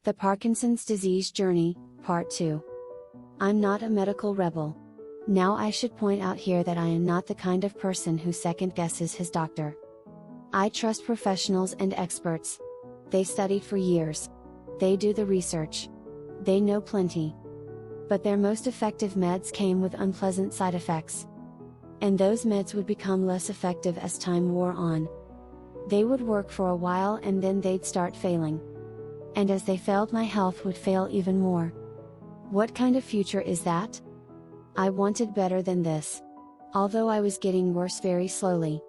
The Parkinson's Disease Journey, Part 2. I'm not a medical rebel. Now I should point out here that I am not the kind of person who second guesses his doctor. I trust professionals and experts. They studied for years. They do the research. They know plenty. But their most effective meds came with unpleasant side effects. And those meds would become less effective as time wore on. They would work for a while and then they'd start failing. And as they failed, my health would fail even more. What kind of future is that? I wanted better than this. Although I was getting worse very slowly,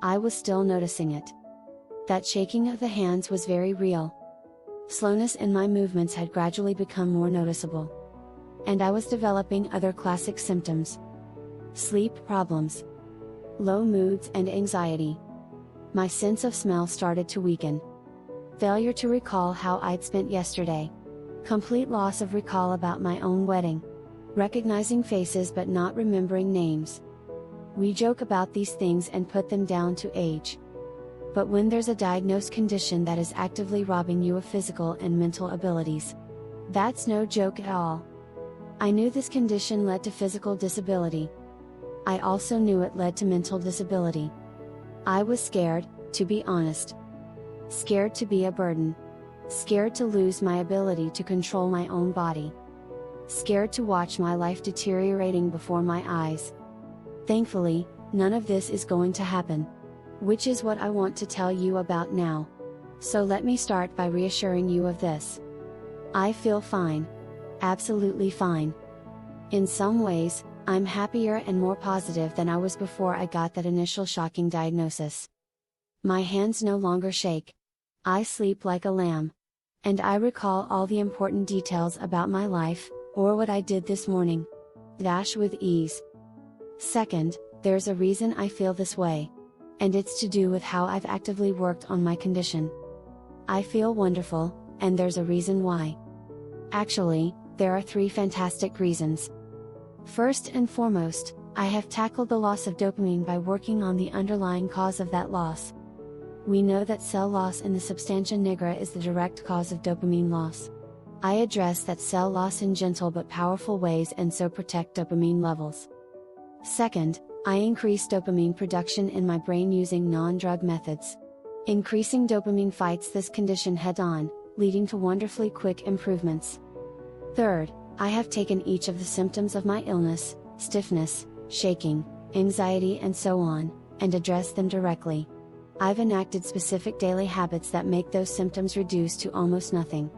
I was still noticing it. That shaking of the hands was very real. Slowness in my movements had gradually become more noticeable. And I was developing other classic symptoms. Sleep problems, low moods and anxiety. My sense of smell started to weaken. Failure to recall how I'd spent yesterday. Complete loss of recall about my own wedding. Recognizing faces but not remembering names. We joke about these things and put them down to age. But when there's a diagnosed condition that is actively robbing you of physical and mental abilities, that's no joke at all. I knew this condition led to physical disability. I also knew it led to mental disability. I was scared, to be honest. Scared to be a burden. Scared to lose my ability to control my own body. Scared to watch my life deteriorating before my eyes. Thankfully, none of this is going to happen. Which is what I want to tell you about now. So let me start by reassuring you of this. I feel fine. Absolutely fine. In some ways, I'm happier and more positive than I was before I got that initial shocking diagnosis. My hands no longer shake. I sleep like a lamb. And I recall all the important details about my life, or what I did this morning. With ease. Second, there's a reason I feel this way. And it's to do with how I've actively worked on my condition. I feel wonderful, and there's a reason why. Actually, there are 3 fantastic reasons. First and foremost, I have tackled the loss of dopamine by working on the underlying cause of that loss. We know that cell loss in the substantia nigra is the direct cause of dopamine loss. I address that cell loss in gentle but powerful ways and so protect dopamine levels. Second, I increase dopamine production in my brain using non-drug methods. Increasing dopamine fights this condition head-on, leading to wonderfully quick improvements. Third, I have taken each of the symptoms of my illness, stiffness, shaking, anxiety and so on, and addressed them directly. I've enacted specific daily habits that make those symptoms reduce to almost nothing.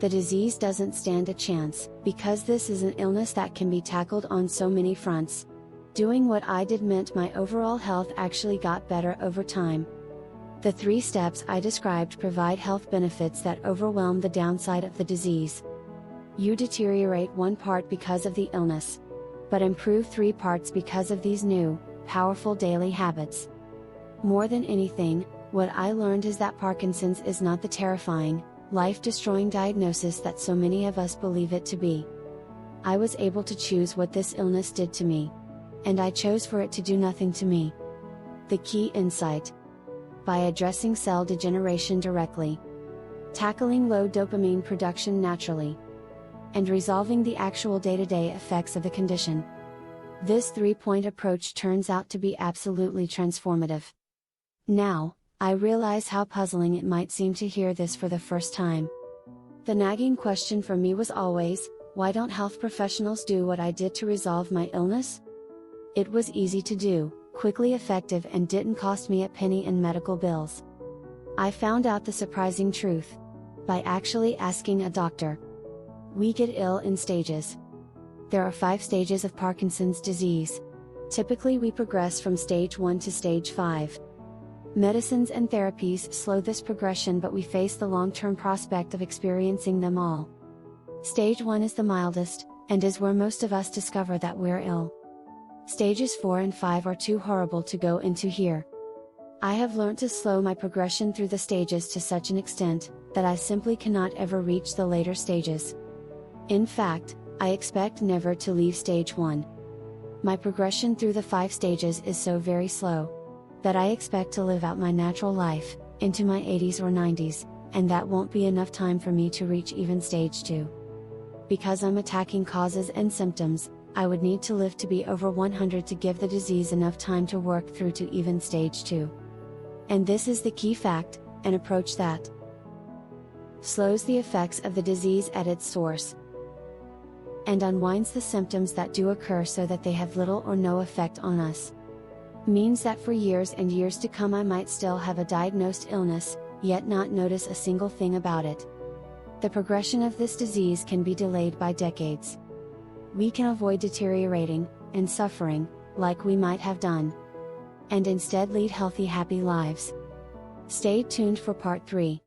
The disease doesn't stand a chance, because this is an illness that can be tackled on so many fronts. Doing what I did meant my overall health actually got better over time. The 3 steps I described provide health benefits that overwhelm the downside of the disease. You deteriorate 1 part because of the illness, but improve 3 parts because of these new, powerful daily habits. More than anything, what I learned is that Parkinson's is not the terrifying, life-destroying diagnosis that so many of us believe it to be. I was able to choose what this illness did to me. And I chose for it to do nothing to me. The key insight. By addressing cell degeneration directly, tackling low dopamine production naturally, and resolving the actual day-to-day effects of the condition. This 3-point approach turns out to be absolutely transformative. Now, I realize how puzzling it might seem to hear this for the first time. The nagging question for me was always, why don't health professionals do what I did to resolve my illness? It was easy to do, quickly effective and didn't cost me a penny in medical bills. I found out the surprising truth. By actually asking a doctor. We get ill in stages. There are 5 stages of Parkinson's disease. Typically we progress from stage 1 to stage 5. Medicines and therapies slow this progression, but we face the long-term prospect of experiencing them all. Stage 1 is the mildest, and is where most of us discover that we're ill. Stages 4 and 5 are too horrible to go into here. I have learned to slow my progression through the stages to such an extent, that I simply cannot ever reach the later stages. In fact, I expect never to leave stage 1. My progression through the 5 stages is so very slow, that I expect to live out my natural life, into my 80s or 90s, and that won't be enough time for me to reach even stage 2. Because I'm attacking causes and symptoms, I would need to live to be over 100 to give the disease enough time to work through to even stage 2. And this is the key fact, an approach that slows the effects of the disease at its source, and unwinds the symptoms that do occur so that they have little or no effect on us. Means that for years and years to come I might still have a diagnosed illness, yet not notice a single thing about it. The progression of this disease can be delayed by decades. We can avoid deteriorating, and suffering, like we might have done, and instead lead healthy, happy lives. Stay tuned for part 3.